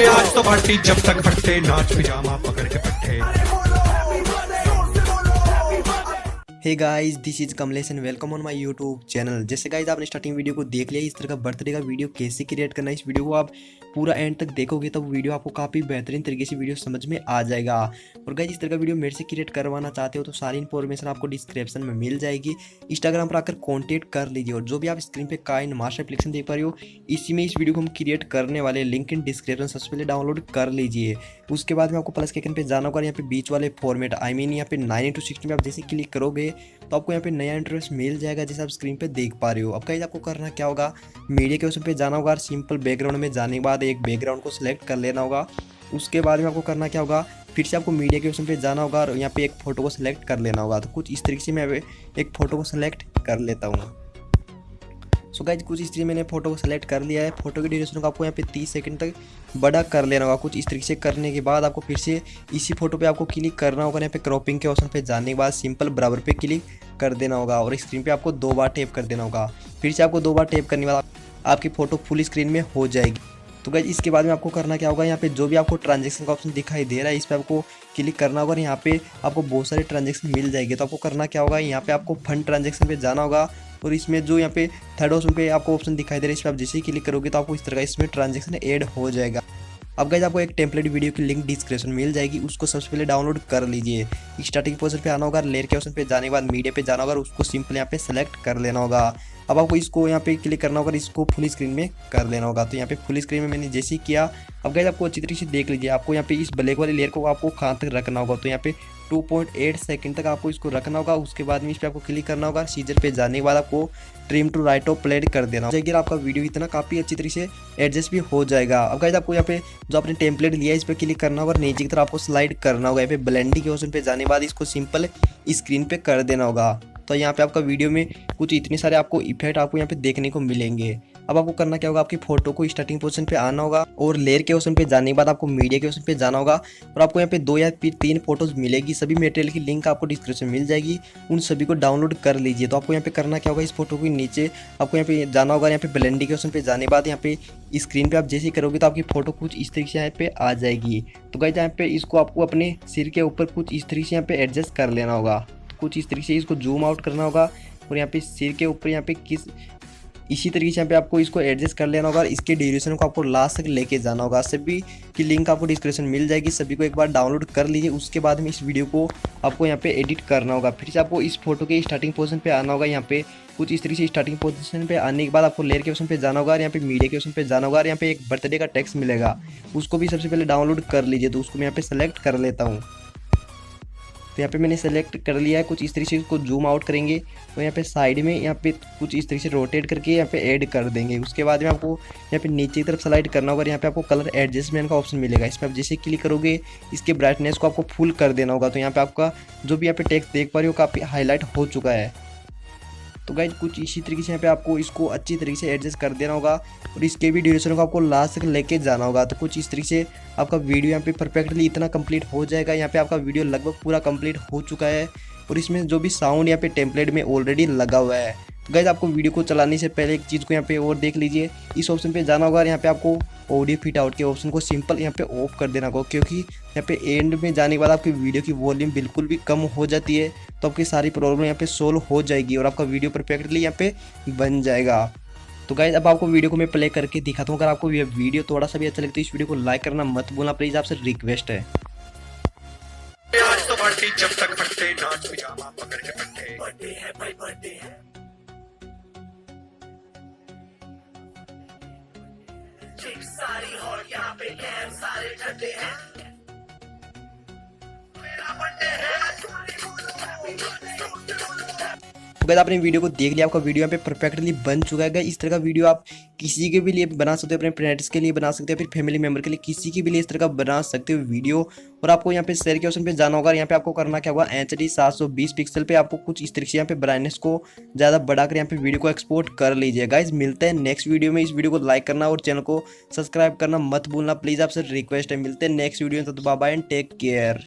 आज तो पार्टी जब तक फटते नाच पिजामा पकड़ के पट्टे। Hey guys, this is Kamlesh and welcome on my YouTube channel. जैसे गाइस आपने स्टार्टिंग वीडियो को देख लिया, इस तरह का बर्थडे का वीडियो कैसे क्रिएट करना है, इस वीडियो को आप पूरा एंड तक देखोगे तब वीडियो आपको काफ़ी बेहतरीन तरीके से वीडियो समझ में आ जाएगा। और गाइस इस तरह का वीडियो मेरे से क्रिएट करवाना चाहते हो तो सारी इन्फॉर्मेशन आपको डिस्क्रिप्शन में मिल जाएगी। इंस्टाग्राम पर आकर कॉन्टेक्ट कर लीजिए और जो भी आप स्क्रीन पे काइनमास्टर एप्लीकेशन देख पा रहे हो, इसी में इस वीडियो को हम क्रिएट करने वाले लिंक इन डिस्क्रिप्शन सबसे पहले डाउनलोड कर लीजिए। उसके बाद में आपको प्लस के आइकन पे जाना होगा, यहाँ पे बीच वाले फॉर्मेट यहाँ पे 9:16 में आप जैसे क्लिक करोगे तो आपको यहाँ पे नया इंटरफेस मिल जाएगा जैसे आप स्क्रीन पे देख पा रहे हो। अब गाइस आपको करना क्या होगा, मीडिया के ऑप्शन पे जाना होगा और सिंपल बैकग्राउंड में जाने के बाद एक बैकग्राउंड को सिलेक्ट कर लेना होगा। उसके बाद में आपको करना क्या होगा, फिर से आपको मीडिया के ऑप्शन पे जाना होगा और यहाँ पे एक फ़ोटो को सिलेक्ट कर लेना होगा। तो कुछ इस तरीके से मैं एक फ़ोटो को सिलेक्ट कर लेता हूँ। सो गाइस कुछ इस तरीके मैंने फ़ोटो को सेलेक्ट कर लिया है। फोटो की ड्यूरेशन को आपको यहाँ पे 30 सेकंड तक बड़ा कर लेना होगा। कुछ इस तरीके से करने के बाद आपको फिर से इसी फोटो पे आपको क्लिक करना होगा। यहाँ पे क्रॉपिंग के ऑप्शन पे जाने के बाद सिंपल बराबर पे क्लिक कर देना होगा और स्क्रीन पे आपको 2 बार टैप कर देना होगा। फिर से आपको 2 बार टैप करने के बाद आपकी फ़ोटो फुल स्क्रीन में हो जाएगी। तो गाइस इसके बाद में आपको करना क्या होगा, यहाँ पे जो भी आपको ट्रांजेक्शन का ऑप्शन दिखाई दे रहा है इस पर आपको क्लिक करना होगा और यहाँ पे आपको बहुत सारे ट्रांजेक्शन मिल जाएंगे। तो आपको करना क्या होगा, यहाँ पे आपको फंड ट्रांजेक्शन पे जाना होगा और इसमें जो यहाँ पे थर्ड ऑप्शन पे आपको ऑप्शन दिखाई दे रहा है इस पर आप जैसे ही क्लिक करोगे तो आपको इस तरह का इसमें ट्रांजेक्शन ऐड हो जाएगा। अब गाइस आपको एक टेम्पलेट वीडियो की लिंक डिस्क्रिप्शन मिल जाएगी, उसको सबसे पहले डाउनलोड कर लीजिए। स्टार्टिंग पोजीशन पे आना होगा, लेयर के ऑप्शन पे जाने के बाद मीडिया पे जाना होगा और उसको सिंपल यहाँ पे सेलेक्ट कर लेना होगा। अब आपको इसको यहाँ पे क्लिक करना होगा, इसको फुल स्क्रीन में कर लेना होगा। तो यहाँ पे फुल स्क्रीन में मैंने जैसे ही किया। अब गाइस आपको अच्छी तरीके से देख लीजिए, आपको यहाँ पे इस ब्लैक वाली लेयर को आपको कहाँ तक रखना होगा। तो यहाँ पे 2.8 सेकंड तक आपको इसको रखना होगा। उसके बाद में इस पर आपको क्लिक करना होगा, सीजर पे जाने के बाद आपको trim to right of playhead कर देना होगा। आपका वीडियो इतना काफ़ी अच्छी तरीके से एडजस्ट भी हो जाएगा। अब गाइस आपको यहाँ पे जो आपने टेम्पलेट लिया है इस पर क्लिक करना होगा और नीचे की तरफ आपको स्लाइड करना होगा। यहाँ पे ब्लेंडिंग के ऑप्शन पे जाने के बाद इसको सिंपल स्क्रीन पे कर देना होगा। तो यहाँ पे आपका वीडियो में कुछ इतने सारे आपको इफेक्ट आपको यहाँ पे देखने को मिलेंगे। अब आपको करना क्या होगा, आपकी फोटो को स्टार्टिंग पोजीशन पे आना होगा और लेयर के ऑप्शन पे जाने के बाद आपको मीडिया के ऑप्शन पे जाना होगा और आपको यहाँ पे 2 या फिर 3 फोटोज मिलेगी। सभी मटेरियल की लिंक आपको डिस्क्रिप्शन में मिल जाएगी, उन सभी को डाउनलोड कर लीजिए। तो आपको यहाँ पे करना क्या होगा, इस फोटो के नीचे आपको यहाँ पे जाना होगा, यहाँ पे ब्लेंडिंग के ऑप्शन पे जाने के बाद यहाँ पे स्क्रीन पे आप जैसे ही करोगे तो आपकी फोटो कुछ इस तरीके से यहाँ पे आ जाएगी। तो गाइस यहाँ पे इसको आपको अपने सिर के ऊपर कुछ इस तरीके से यहाँ पे एडजस्ट कर लेना होगा। कुछ इस तरीके से इसको जूम आउट करना होगा और यहाँ पे सिर के ऊपर यहाँ पे इसी तरीके से यहाँ पे आपको इसको एडजस्ट कर लेना होगा और इसके ड्यूरेशन को आपको लास्ट तक लेके जाना होगा। सभी की लिंक आपको डिस्क्रिप्शन मिल जाएगी, सभी को एक बार डाउनलोड कर लीजिए। उसके बाद में इस वीडियो को आपको यहाँ पे एडिट करना होगा। फिर से आपको इस फोटो के स्टार्टिंग पोजीशन पे आना होगा। यहाँ पे कुछ इस तरीके से स्टार्टिंग पोजीशन पे आने के बाद आपको लेयर के ऑप्शन पे जाना होगा और यहाँ पे मीडिया के ऑप्शन पे जाना होगा और यहाँ पे एक बर्थडे का टेक्स्ट मिलेगा, उसको भी सबसे पहले डाउनलोड कर लीजिए। तो उसको मैं यहाँ पे सेलेक्ट कर लेता हूँ। तो यहाँ पे मैंने सेलेक्ट कर लिया है। कुछ इस तरीके से इसको जूम आउट करेंगे तो यहाँ पे साइड में यहाँ पे कुछ इस तरीके से रोटेट करके यहाँ पे ऐड कर देंगे। उसके बाद में आपको यहाँ पे नीचे की तरफ स्लाइड करना होगा, यहाँ पे आपको कलर एडजस्टमेंट का ऑप्शन मिलेगा। इस पर आप जैसे क्लिक करोगे इसके ब्राइटनेस को आपको फुल कर देना होगा। तो यहाँ पे आपका जो भी यहाँ पे टेक्स्ट देख पा रहे हो काफ़ी हाईलाइट हो चुका है। तो गाइस कुछ इसी तरीके से यहाँ पे आपको इसको अच्छी तरीके से एडजस्ट कर देना होगा और इसके भी ड्यूरेशन को आपको लास्ट तक लेके जाना होगा। तो कुछ इस तरीके से आपका वीडियो यहाँ पे परफेक्टली इतना कंप्लीट हो जाएगा। यहाँ पे आपका वीडियो लगभग पूरा कंप्लीट हो चुका है और इसमें जो भी साउंड यहाँ पे टेम्पलेट में ऑलरेडी लगा हुआ है। तो गाइस आपको वीडियो को चलाने से पहले एक चीज़ को यहाँ पे और देख लीजिए, इस ऑप्शन पे जाना होगा और यहाँ पे आपको ऑडियो फिट आउट के ऑप्शन को सिंपल यहाँ पे ऑफ कर देना होगा, क्योंकि यहाँ पे एंड में जाने के बाद आपकी वीडियो की वॉल्यूम बिल्कुल भी कम हो जाती है। तो आपकी सारी प्रॉब्लम यहाँ पे सोल्व हो जाएगी और आपका वीडियो परफेक्टली यहाँ पे बन जाएगा। तो गाइस अब आपको वीडियो को मैं प्ले करके दिखाता हूँ। अगर आपको ये वीडियो थोड़ा सा भी अच्छा लगता है इस वीडियो को लाइक करना मत भूलना प्लीज़, आपसे रिक्वेस्ट है। आज तो पार्टी जब तक फटते नाच पिजामा पकड़ के पट्टे। बर्थडे है भाई, बर्थडे है। सारी हॉल यहाँ पे कैम सारे ठंडे हैं। मेरा बर्थडे है। गाइस आपने वीडियो को देख लिया, आपका वीडियो यहाँ पे परफेक्टली बन चुका है। इस तरह का वीडियो आप किसी के भी लिए बना सकते हो, अपने फ्रेंड्स के लिए बना सकते हो, फिर फैमिली मेंबर के लिए, किसी के भी लिए इस तरह का बना सकते हो वीडियो। और आपको यहाँ पे शेयर के ऑप्शन पे जाना होगा। यहाँ पे आपको करना क्या होगा, HD 720 पिक्सल पे आपको कुछ इस तरीके से यहाँ पे ब्राइटनेस को ज़्यादा बढ़ाकर यहाँ पे वीडियो को एक्सपोर्ट कर लीजिए। गाइस मिलते हैं नेक्स्ट वीडियो में। इस वीडियो को लाइक करना और चैनल को सब्सक्राइब करना मत भूलना प्लीज़, आपसे रिक्वेस्ट है। मिलते हैं नेक्स्ट वीडियो में, तो bye bye and take care.